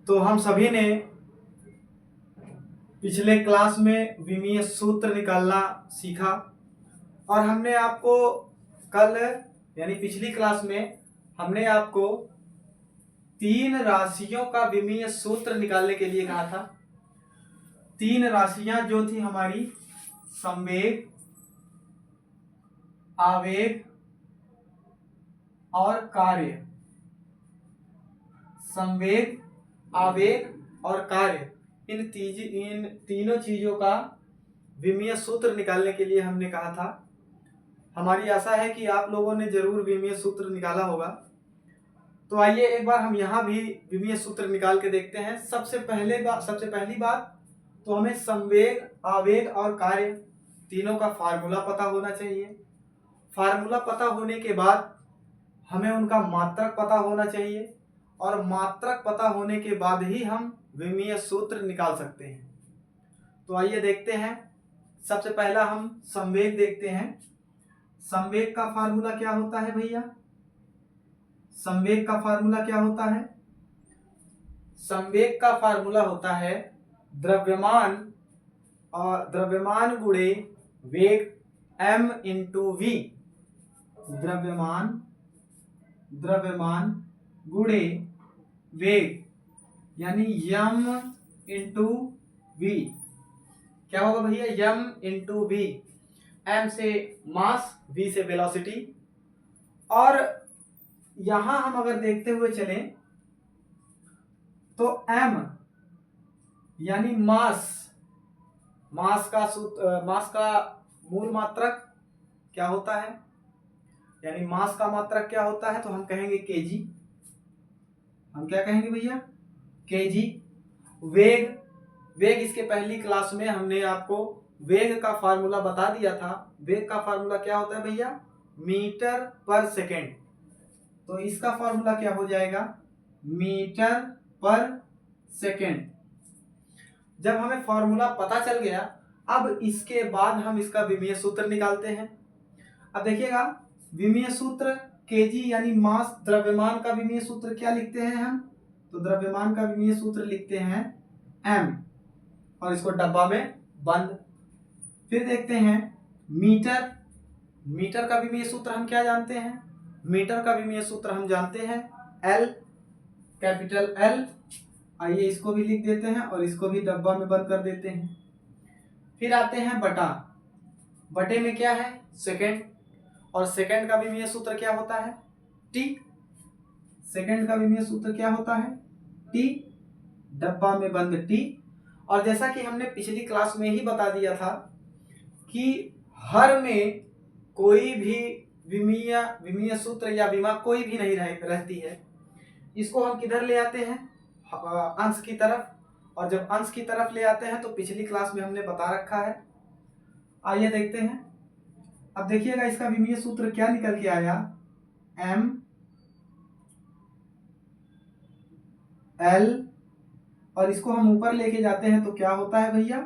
तो हम सभी ने पिछले क्लास में विमीय सूत्र निकालना सीखा और हमने आपको कल यानी पिछली क्लास में हमने आपको तीन राशियों का विमीय सूत्र निकालने के लिए कहा था। तीन राशियां जो थी हमारी संवेग, आवेग और कार्य। संवेग, आवेग और कार्य, इन तीनों चीजों का विमीय सूत्र निकालने के लिए हमने कहा था। हमारी आशा है कि आप लोगों ने जरूर विमीय सूत्र निकाला होगा। तो आइए एक बार हम यहाँ भी विमीय सूत्र निकाल के देखते हैं। सबसे पहली बात तो हमें संवेग, आवेग और कार्य तीनों का फार्मूला पता होना चाहिए। फार्मूला पता होने के बाद हमें उनका मात्रक पता होना चाहिए और मात्रक पता होने के बाद ही हम विमीय सूत्र निकाल सकते हैं। तो आइए देखते हैं। सबसे पहला हम संवेग देखते हैं। संवेग का फार्मूला क्या होता है भैया? संवेग का फार्मूला क्या होता है? संवेग का फार्मूला होता है द्रव्यमान गुणे वेग m इंटू वी। द्रव्यमान गुणे वेग यानी m इंटू वी। क्या होगा भैया? m into V. m से मास, v से वेलोसिटी। और यहां हम अगर देखते हुए चलें तो m यानी मास का मूल मात्रक क्या होता है? यानी मास का मात्रक क्या होता है? तो हम कहेंगे केजी। हम क्या कहेंगे भैया? केजी। वेग इसके पहली क्लास में हमने आपको वेग का फार्मूला बता दिया था। वेग का फार्मूला क्या होता है भैया? मीटर पर सेकेंड। तो इसका फार्मूला क्या हो जाएगा? मीटर पर सेकेंड। जब हमें फार्मूला पता चल गया, अब इसके बाद हम इसका विमीय सूत्र निकालते हैं। अब देखिएगा, विमीय सूत्र केजी यानी मास, द्रव्यमान का विमीय सूत्र क्या लिखते हैं हम? तो द्रव्यमान का विमीय सूत्र लिखते हैं m और इसको डब्बा में बंद। फिर देखते हैं मीटर का विमीय सूत्र हम क्या जानते हैं? मीटर का विमीय सूत्र हम जानते हैं L, कैपिटल L। आइए इसको भी लिख देते हैं और इसको भी डब्बा में बंद कर देते हैं। फिर आते हैं बटे में क्या है? सेकेंड। और सेकेंड का विमीय सूत्र क्या होता है? T। सेकेंड का विमीय सूत्र क्या होता है? T, डब्बा में बंद T। और जैसा कि हमने पिछली क्लास में ही बता दिया था कि हर में कोई भी विमीय सूत्र या विमा कोई भी नहीं रहती है। इसको हम किधर ले आते हैं? अंश की तरफ। और जब अंश की तरफ ले आते हैं तो पिछली क्लास में हमने बता रखा है। आइए देखते हैं। अब देखिएगा इसका विमीय सूत्र क्या निकल के आया? m l, और इसको हम ऊपर लेके जाते हैं तो क्या होता है भैया?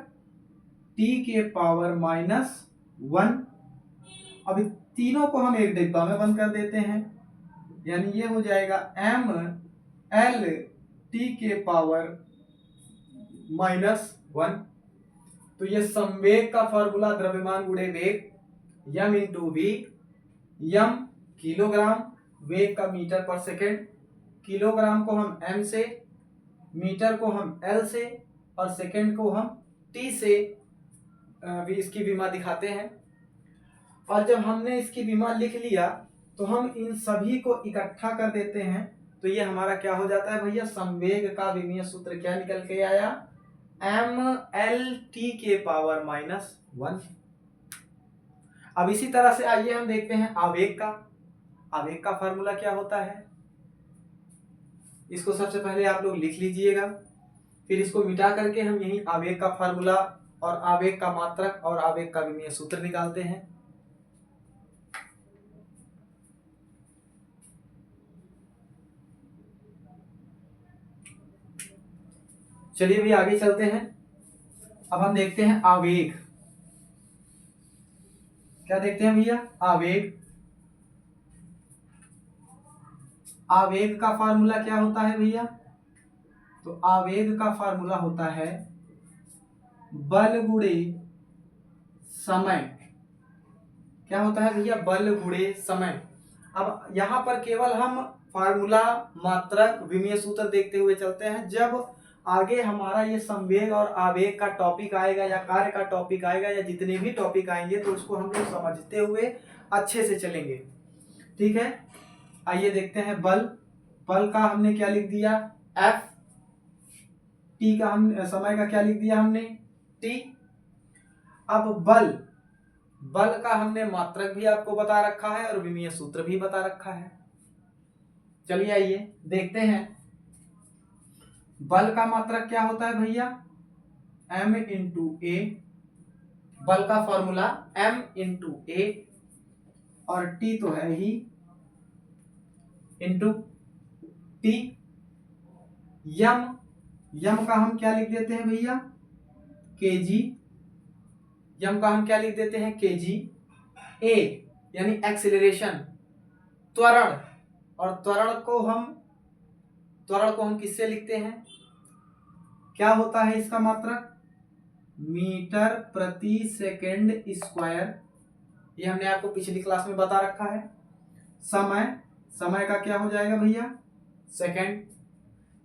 t के पावर -1। अब तीनों को हम एक डिब्बा में बंद कर देते हैं, यानी ये हो जाएगा m l t के पावर -1। तो ये संवेग का फॉर्मूला द्रव्यमान गुणे वेग m into V. m kilogram, वेग का मीटर पर सेकेंड। किलोग्राम को हम m से, मीटर को हम l से और सेकेंड को हम t से इसकी विमा दिखाते हैं। और जब हमने इसकी विमा लिख लिया तो हम इन सभी को इकट्ठा कर देते हैं। तो ये हमारा क्या हो जाता है भैया? संवेग का विमीय सूत्र क्या निकल के आया? m l t के पावर -1। अब इसी तरह से आइए हम देखते हैं आवेग का फार्मूला क्या होता है? इसको सबसे पहले आप लोग लिख लीजिएगा, फिर इसको मिटा करके हम यही आवेग का फार्मूला और आवेग का मात्रक और आवेग का विमीय सूत्र निकालते हैं। चलिए भी आगे चलते हैं। अब हम देखते हैं आवेग। क्या देखते हैं भैया? आवेग का फार्मूला क्या होता है भैया? तो आवेग का फार्मूला होता है बल गुणे समय। क्या होता है भैया? बल गुणे समय। अब यहाँ पर केवल हम फार्मूला, मात्रक, विमीय सूत्र देखते हुए चलते हैं। जब आगे हमारा ये संवेग और आवेग का टॉपिक आएगा या कार्य का टॉपिक आएगा या जितने भी टॉपिक आएंगे तो उसको हम लोग समझते हुए अच्छे से चलेंगे। ठीक है, आइए देखते हैं। बल, बल का हमने क्या लिख दिया? F। टी का हम समय का क्या लिख दिया हमने? T। अब बल, बल का हमने मात्रक भी आपको बता रखा है और विमीय सूत्र भी बता रखा है। चलिए आइए देखते हैं। बल का मात्रक क्या होता है भैया? m इंटू ए। बल का फॉर्मूला m इंटू ए और t तो है ही इंटू टी। यम, यम का हम क्या लिख देते हैं भैया? केजी। यम का हम क्या लिख देते हैं? केजी। ए यानी एक्सीलरेशन, त्वरण, और त्वरण को हम किससे लिखते हैं? क्या होता है इसका मात्रक? मीटर प्रति सेकंड स्क्वायर। ये हमने आपको पिछली क्लास में बता रखा है। समय, समय का क्या हो जाएगा भैया? सेकंड।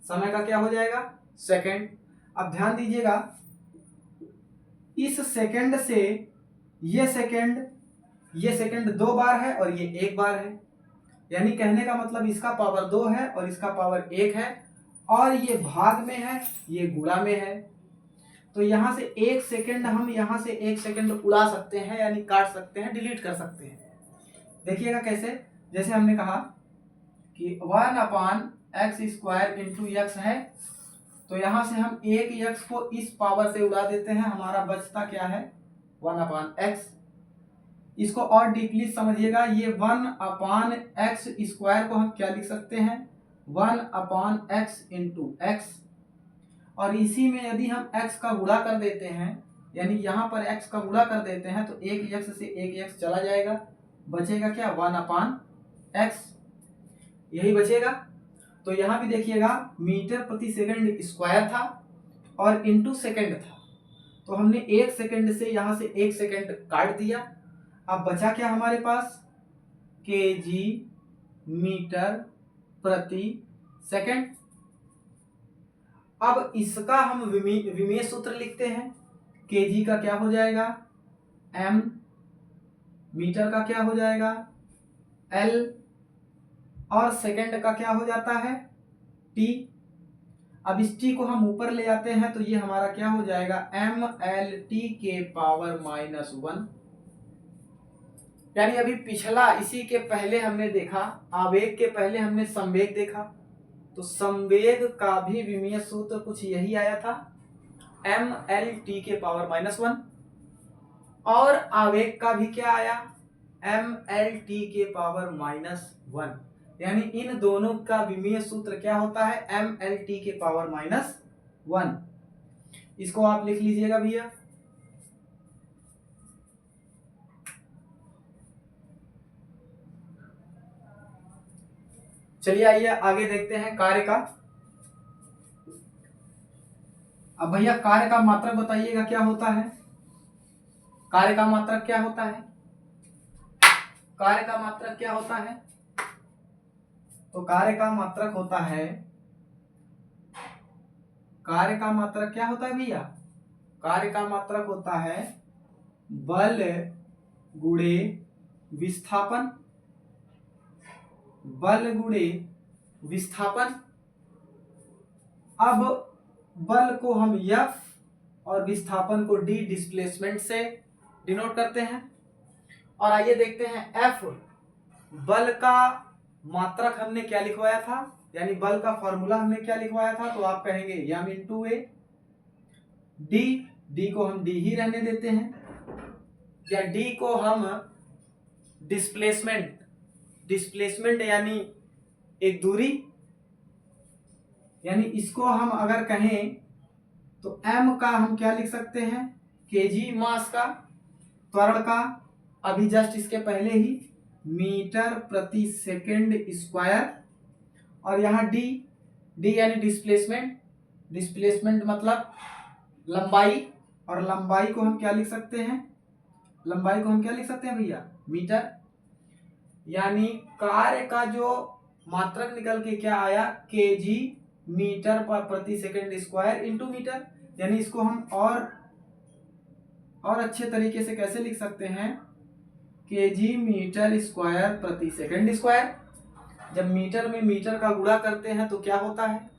समय का क्या हो जाएगा? सेकंड। अब ध्यान दीजिएगा, इस सेकंड से ये सेकंड 2 बार है और ये 1 बार है। यानी कहने का मतलब इसका पावर 2 है और इसका पावर 1 है, और ये भाग में है, ये गुणा में है। तो यहां से 1 सेकंड हम यहां से 1 सेकंड उड़ा सकते हैं, यानी काट सकते हैं, डिलीट कर सकते हैं। देखिएगा कैसे? जैसे हमने कहा कि 1/x² इंटू x है, तो यहां से हम एक x को इस पावर से उड़ा देते हैं, हमारा बचता क्या है? 1/x। इसको और डीपली समझिएगा, ये 1/x² को हम क्या लिख सकते हैं? 1/x into x। और इसी में यदि हम x का गुणा कर देते हैं, यानी यहाँ पर x का गुणा कर देते हैं, तो एक x से एक x चला जाएगा, बचेगा क्या? 1/x, यही बचेगा। तो यहाँ भी देखिएगा, मीटर प्रति सेकंड स्क्वायर था और इंटू सेकंड था, तो हमने 1 सेकंड से यहाँ से 1 सेकंड काट दिया। अब बचा क्या हमारे पास? केजी मीटर प्रति सेकंड। अब इसका हम विमीय सूत्र लिखते हैं। केजी का क्या हो जाएगा? m। मीटर का क्या हो जाएगा? l। और सेकंड का क्या हो जाता है? t। अब इस t को हम ऊपर ले जाते हैं तो ये हमारा क्या हो जाएगा? mlt के पावर -1। यानी अभी पिछला, इसी के पहले हमने देखा, आवेग के पहले हमने संवेग देखा, तो संवेग का भी विमीय सूत्र कुछ यही आया था, mlt के पावर -1। और आवेग का भी क्या आया? mlt के पावर -1। यानी इन दोनों का विमीय सूत्र क्या होता है? mlt के पावर -1। इसको आप लिख लीजिएगा भैया। चलिए आइए आगे देखते हैं कार्य का। अब भैया कार्य का मात्रक बताइएगा क्या होता है? कार्य का मात्रक क्या होता है? कार्य का मात्रक क्या होता है? तो कार्य का मात्रक होता है, कार्य का मात्रक क्या होता है भैया? कार्य का मात्रक होता है बल गुणे विस्थापन। बल गुणे विस्थापन। अब बल को हम F और विस्थापन को D, डिस्प्लेसमेंट से डिनोट करते हैं। और आइए देखते हैं, F बल का मात्रक हमने क्या लिखवाया था, यानी बल का फॉर्मूला हमने क्या लिखवाया था, तो आप कहेंगे m इंटू ए। D को हम D ही रहने देते हैं, या D को हम डिस्प्लेसमेंट यानी एक दूरी, यानी इसको हम अगर कहें तो m का हम क्या लिख सकते हैं? केजी मास का, त्वरण का अभी जस्ट इसके पहले ही मीटर प्रति सेकंड स्क्वायर, और यहाँ डी यानी डिस्प्लेसमेंट, डिस्प्लेसमेंट मतलब लंबाई, और लंबाई को हम क्या लिख सकते हैं, लंबाई को हम क्या लिख सकते हैं भैया, मीटर। यानी कार्य का जो मात्रक निकल के क्या आया, केजी मीटर पर प्रति सेकंड स्क्वायर इंटू मीटर। यानी इसको हम और अच्छे तरीके से कैसे लिख सकते हैं, केजी मीटर स्क्वायर प्रति सेकंड स्क्वायर। जब मीटर में मीटर का गुणा करते हैं तो क्या होता है,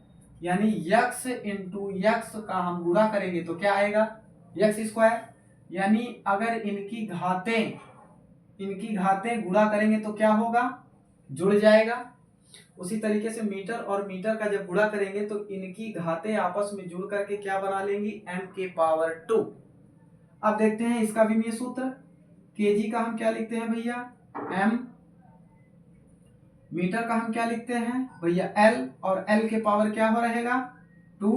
यानी यक्स इंटू यक्स का हम गुणा करेंगे तो क्या आएगा, यक्स स्क्वायर। यानी अगर इनकी घातें गुणा करेंगे तो क्या होगा, जुड़ जाएगा। उसी तरीके से मीटर और मीटर का जब गुणा करेंगे तो इनकी घातें आपस में जुड़ करके क्या बना लेंगी, m के पावर 2। अब देखते हैं इसका विमीय सूत्र। केजी का हम क्या लिखते हैं भैया, m, मीटर का हम क्या लिखते हैं भैया l, और l के पावर क्या हो रहेगा 2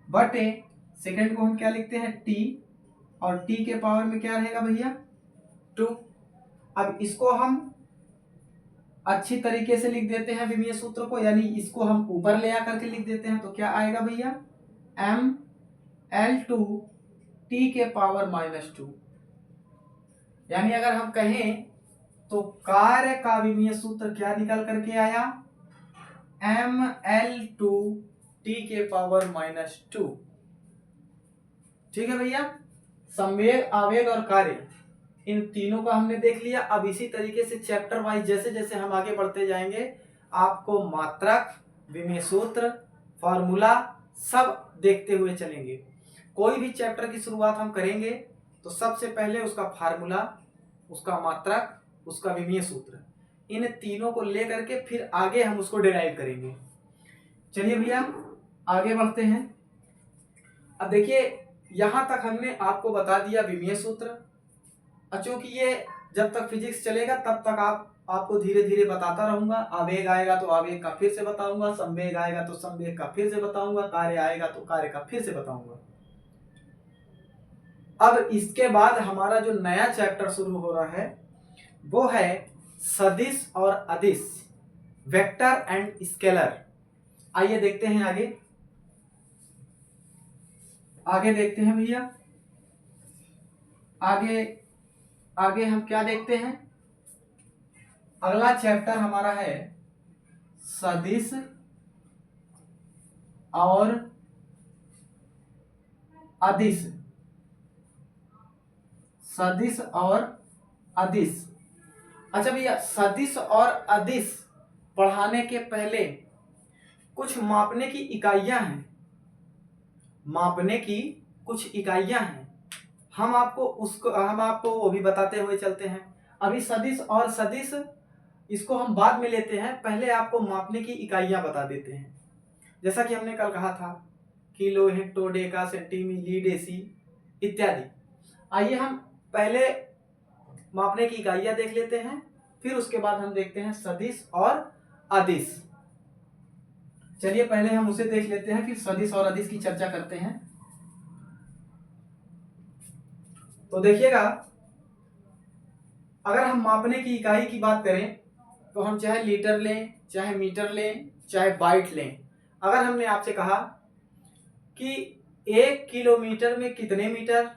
बटे सेकंड को हम क्या लिखते हैं t, और t के पावर में क्या रहेगा भैया 2। अब इसको हम अच्छी तरीके से लिख देते हैं विमीय सूत्र को, यानी इसको हम ऊपर ले आकर के लिख देते हैं तो क्या आएगा भैया m l2 t के पावर -2। यानी अगर हम कहें तो कार्य का विमीय सूत्र क्या निकल करके आया, ml2 t के पावर -2। ठीक है भैया, संवेग, आवेग और कार्य, इन तीनों का हमने देख लिया। अब इसी तरीके से चैप्टर वाइज जैसे जैसे हम आगे बढ़ते जाएंगे आपको मात्रक, विमीय सूत्र, फॉर्मूला सब देखते हुए चलेंगे। कोई भी चैप्टर की शुरुआत हम करेंगे तो सबसे पहले उसका फार्मूला, उसका मात्रक, उसका विमीय सूत्र, इन तीनों को लेकर के फिर आगे हम उसको डिराइव करेंगे। चलिए भैया आगे बढ़ते हैं। अब देखिए यहां तक हमने आपको बता दिया विमीय सूत्र। चूंकि ये जब तक फिजिक्स चलेगा तब तक आपको धीरे धीरे बताता रहूंगा। आवेग आएगा तो आवेग का फिर से बताऊंगा, संवेग आएगा तो संवेग का फिर से बताऊंगा, कार्य आएगा तो कार्य का फिर से बताऊंगा। अब इसके बाद हमारा जो नया चैप्टर शुरू हो रहा है वो है सदिश और अदिश, वेक्टर एंड स्केलर। आइए देखते हैं आगे देखते हैं भैया। आगे हम क्या देखते हैं, अगला चैप्टर हमारा है सदिश और अदिश। सदिश और अदिश। अच्छा भैया, सदिश और अदिश पढ़ाने के पहले कुछ मापने की इकाइयां हैं, हम आपको वो भी बताते हुए चलते हैं। अभी सदिश और सदिश इसको हम बाद में लेते हैं, पहले आपको मापने की इकाइयां बता देते हैं। जैसा कि हमने कल कहा था किलो, हेक्टो, डेका, सेंटीमी, ली, डेसी इत्यादि। आइए हम पहले मापने की इकाइयां देख लेते हैं, फिर उसके बाद हम देखते हैं सदिश और अदिश। चलिए पहले हम उसे देख लेते हैं, फिर सदिश और अदिश की चर्चा करते हैं। तो देखिएगा, अगर हम मापने की इकाई की बात करें तो हम चाहे लीटर लें, चाहे मीटर लें, चाहे बाइट लें। अगर हमने आपसे कहा कि 1 किलोमीटर में कितने मीटर,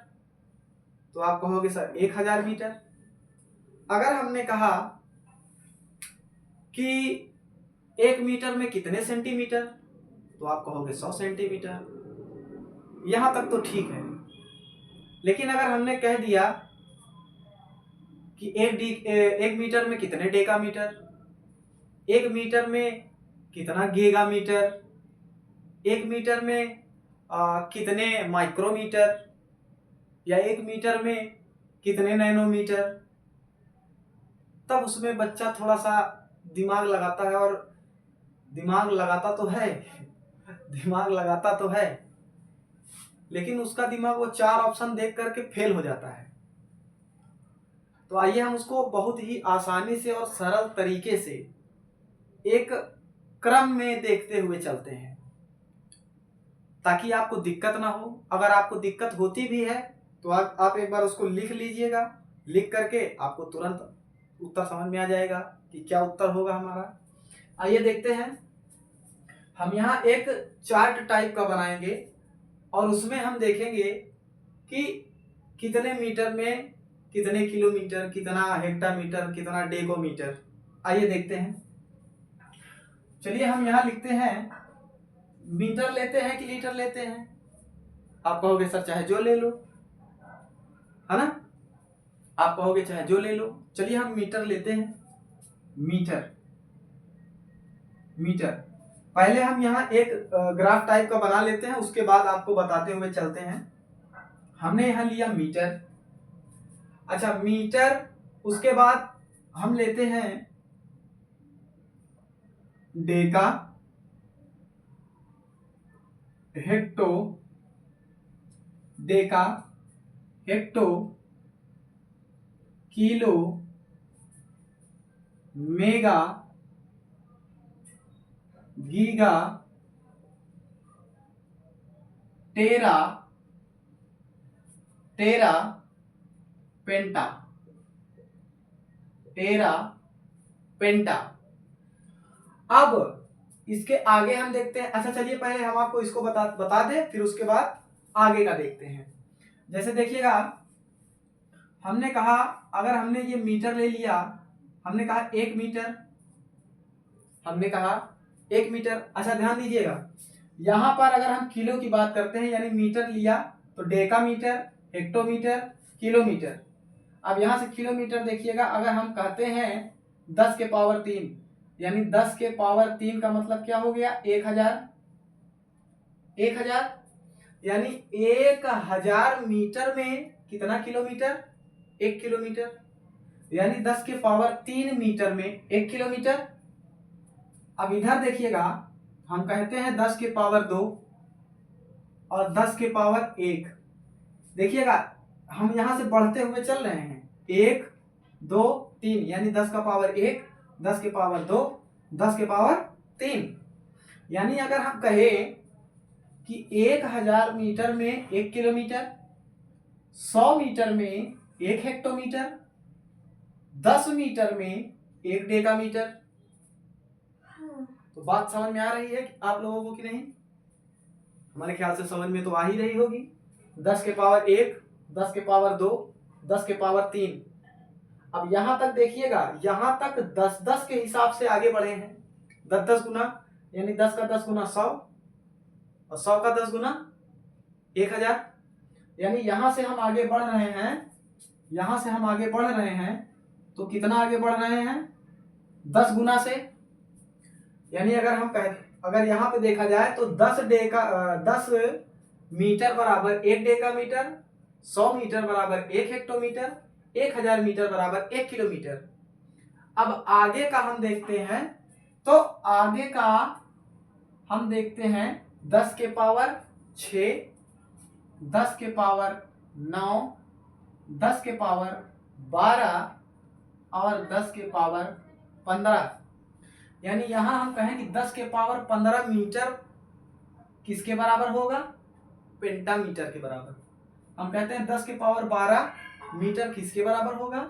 तो आप कहोगे सर 1000 मीटर। अगर हमने कहा कि 1 मीटर में कितने सेंटीमीटर, तो आप कहोगे 100 सेंटीमीटर। यहां तक तो ठीक है। लेकिन अगर हमने कह दिया कि 1 मीटर में कितने डेकामीटर, 1 मीटर में कितना गीगामीटर, 1 मीटर में कितने माइक्रोमीटर, या 1 मीटर में कितने नैनोमीटर, तब उसमें बच्चा थोड़ा सा दिमाग लगाता है, और दिमाग लगाता तो है लेकिन उसका दिमाग वो 4 ऑप्शन देख करके फेल हो जाता है। तो आइए हम उसको बहुत ही आसानी से और सरल तरीके से एक क्रम में देखते हुए चलते हैं, ताकि आपको दिक्कत ना हो। अगर आपको दिक्कत होती भी है तो आप एक बार उसको लिख लीजिएगा। लिख करके आपको तुरंत उत्तर समझ में आ जाएगा कि क्या उत्तर होगा हमारा। आइए देखते हैं। हम यहाँ एक चार्ट टाइप का बनाएंगे और उसमें हम देखेंगे कि कितने मीटर में कितने किलोमीटर, कितना हेक्टामीटर, कितना डेकोमीटर। आइए देखते हैं। चलिए हम यहाँ लिखते हैं, मीटर लेते हैं कि लीटर लेते हैं? आप कहोगे सर चाहे जो ले लो, है ना, आप कहोगे चाहे जो ले लो। चलिए हम मीटर लेते हैं। मीटर मीटर पहले हम यहाँ एक ग्राफ टाइप का बना लेते हैं, उसके बाद आपको बताते हुए चलते हैं। हमने यहाँ लिया मीटर। अच्छा मीटर, उसके बाद हम लेते हैं deca, hecto, deca, hecto, kilo, mega, giga, tera, tera, penta, tera, penta. अब इसके आगे हम देखते हैं। अच्छा चलिए पहले हम आपको इसको बता दें, फिर उसके बाद आगे का देखते हैं। जैसे देखिएगा, हमने कहा अगर हमने ये मीटर ले लिया, हमने कहा 1 मीटर, हमने कहा 1 मीटर। अच्छा ध्यान दीजिएगा, यहां पर अगर हम किलो की बात करते हैं यानी मीटर लिया तो डेकामीटर, हेक्टोमीटर, किलोमीटर। अब यहां से किलोमीटर देखिएगा, अगर हम कहते हैं 10 के पावर 3 यानी 10 के पावर 3 का मतलब क्या हो गया? 1000। 1000 यानी 1000 मीटर में कितना किलोमीटर? 1 किलोमीटर। यानी 10 के पावर 3 मीटर में 1 किलोमीटर। अब इधर देखिएगा, हम कहते हैं 10 के पावर 2 और 10 के पावर 1। देखिएगा हम यहां से बढ़ते हुए चल रहे हैं, 1 2 3 यानी 10 का पावर 1, 10 के पावर 2, 10 के पावर 3। यानी अगर हम कहें कि 1000 मीटर में 1 किलोमीटर, 100 मीटर में 1 हेक्टोमीटर, 10 मीटर में 1 डेकामीटर। तो बात समझ में आ रही है कि आप लोगों को कि नहीं? हमारे ख्याल से समझ में तो आ ही रही होगी। 10 के पावर 1, 10 के पावर 2, 10 के पावर 3। अब यहां तक देखिएगा, यहां तक 10-10 के हिसाब से आगे बढ़े हैं। 10-10 गुना यानी 10 का 10 गुना 100 और 100 का 10 गुना 1000। यानी यहां से हम आगे बढ़ रहे हैं, यहां से हम आगे बढ़ रहे हैं तो कितना आगे बढ़ रहे हैं? 10 गुना से। यानी अगर यहाँ पे देखा जाए तो 10 मीटर बराबर 1 डेकामीटर, 100 मीटर बराबर 1 हेक्टोमीटर, 1000 मीटर बराबर 1 किलोमीटर। अब आगे का हम देखते हैं, तो आगे का हम देखते हैं 10 के पावर 6, 10 के पावर 9, 10 के पावर 12 और 10 के पावर 15। यानी यहां हम कहें कि 10 के पावर 15 मीटर किसके बराबर होगा? पेंटामीटर के बराबर। हम कहते हैं 10 के पावर 12 मीटर किसके बराबर होगा?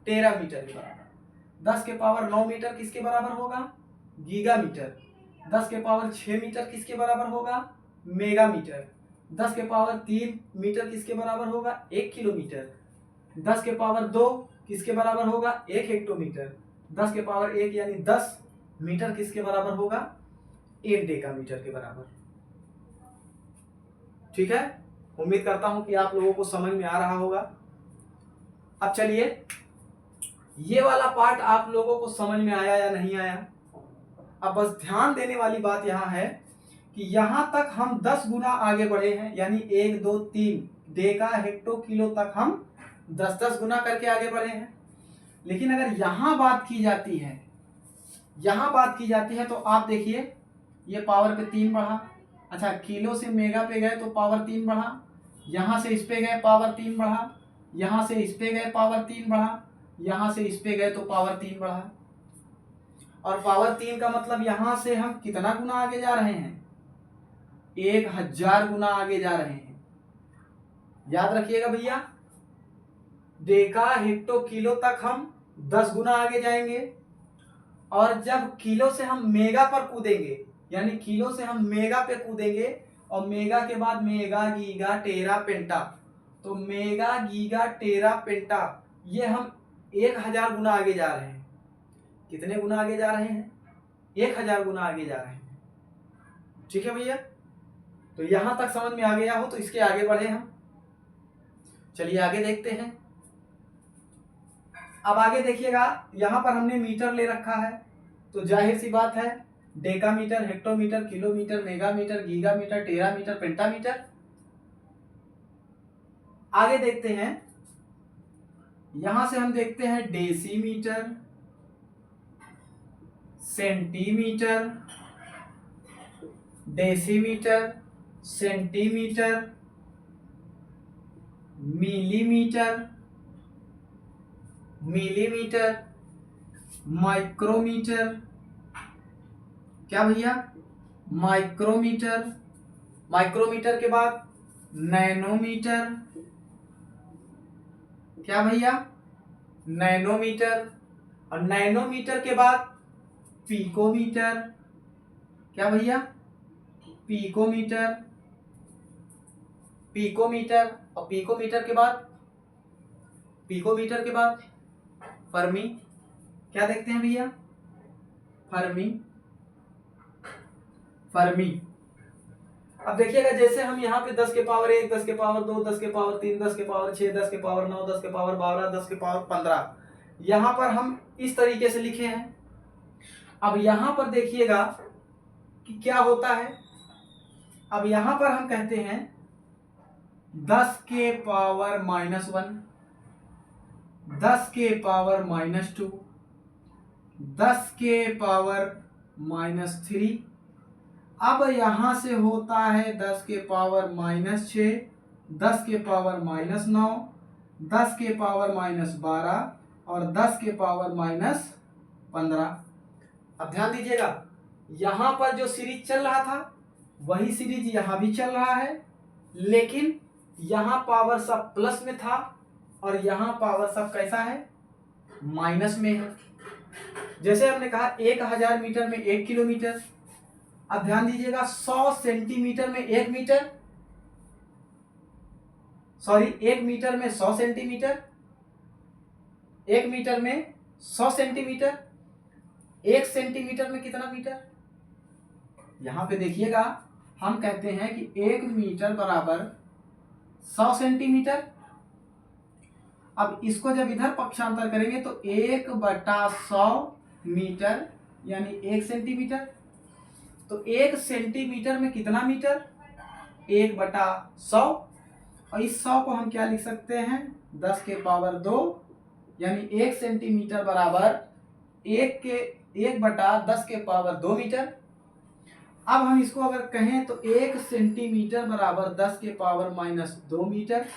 टेरामीटर के बराबर। 10 के पावर 9 मीटर किसके बराबर होगा? गीगामीटर। 10 के पावर 6 मीटर किसके बराबर होगा? मेगामीटर। 10 के पावर 3 मीटर किसके बराबर होगा? 1 किलोमीटर। 10 के पावर 2 किसके बराबर होगा? 1 हेक्टोमीटर। 10 के पावर 1 यानी 10 मीटर किसके बराबर होगा? 1 डेकामीटर के बराबर। ठीक है, उम्मीद करता हूं कि आप लोगों को समझ में आ रहा होगा। अब चलिए, ये वाला पार्ट आप लोगों को समझ में आया या नहीं आया? अब बस ध्यान देने वाली बात यहां है कि यहां तक हम 10 गुना आगे बढ़े हैं, यानी 1 2 3 डेका हेक्टो किलो तक हम 10-10 गुना करके आगे बढ़े हैं। लेकिन अगर यहां बात की जाती है, यहां बात की जाती है तो आप देखिए, ये पावर पे 3 बढ़ा। अच्छा किलो से मेगा पे गए तो पावर 3 बढ़ा, यहां से इस पे गए पावर 3 बढ़ा, यहां से इस पे गए पावर 3 बढ़ा, यहां से इस पे गए तो पावर 3 बढ़ा। और पावर 3 का मतलब यहां से हम कितना गुना आगे जा रहे हैं? 1000 गुना आगे जा रहे हैं। याद रखिएगा भैया, डेका हेक्टो किलो तक हम 10 गुना आगे जाएंगे, और जब किलो से हम मेगा पर कूदेंगे यानी किलो से हम मेगा पे कूदेंगे, और मेगा के बाद मेगा, गीगा, टेरा, पेंटा। तो मेगा, गीगा, टेरा, पेंटा, ये हम 1000 गुना आगे जा रहे हैं। कितने गुना आगे जा रहे हैं? 1000 गुना आगे जा रहे हैं। ठीक है भैया, तो यहां तक समझ में आ गया हो तो इसके आगे बढ़े हम। चलिए आगे देखते हैं। अब आगे देखिएगा, यहां पर हमने मीटर ले रखा है, तो जाहिर सी बात है decametre, hectometre, kilometre, megametre, gigametre, terametre, pentametre. आगे देखते हैं, यहां से हम देखते हैं decimetre, centimetre, decimetre, centimetre, millimetre, millimetre, micrometre, क्या भैया? माइक्रोमीटर। माइक्रोमीटर के बाद नैनोमीटर, क्या भैया? नैनोमीटर। और नैनोमीटर के बाद पिकोमीटर, क्या भैया? पिकोमीटर। पिकोमीटर, और पिकोमीटर के बाद फर्मी। क्या देखते हैं भैया? फर्मी। फर्मी। अब देखिएगा, जैसे हम यहाँ पे 10 के पावर 1, 10 के पावर 2, 10 के पावर 3, 10 के पावर 6, 10 के पावर 9, 10 के पावर 12, 10 के पावर 15, यहाँ पर हम इस तरीके से लिखे हैं। अब यहाँ पर देखिएगा कि क्या होता है। अब यहाँ पर हम कहते हैं 10 के पावर -1, 10 के पावर -2, 10 के पावर -3। अब यहां से होता है 10 के पावर -6, 10 के पावर -9, 10 के पावर -12 और 10 के पावर -15। अब ध्यान दीजिएगा, यहां पर जो सीरीज चल रहा था वही सीरीज यहां भी चल रहा है, लेकिन यहां पावर सब प्लस में था और यहां पावर सब कैसा है? माइनस में है। जैसे हमने कहा 1000 मीटर में 1 किलोमीटर। अब ध्यान दीजिएगा, 100 सेंटीमीटर में 1 मीटर, सॉरी 1 मीटर में 100 सेंटीमीटर, 1 मीटर में 100 सेंटीमीटर, 1 सेंटीमीटर में कितना मीटर? यहां पे देखिएगा, हम कहते हैं कि 1 मीटर बराबर 100 सेंटीमीटर। अब इसको जब इधर पक्षांतर करेंगे तो 1/100 मीटर यानी 1 सेंटीमीटर। तो 1 सेंटीमीटर में कितना मीटर? 1/100। और इस 100 को हम क्या लिख सकते हैं? 10 के पावर 2, यानी 1 सेंटीमीटर बराबर 1/10 के पावर 2 मीटर। अब हम इसको अगर कहें तो 1 सेंटीमीटर बराबर 10 के पावर -2 मीटर।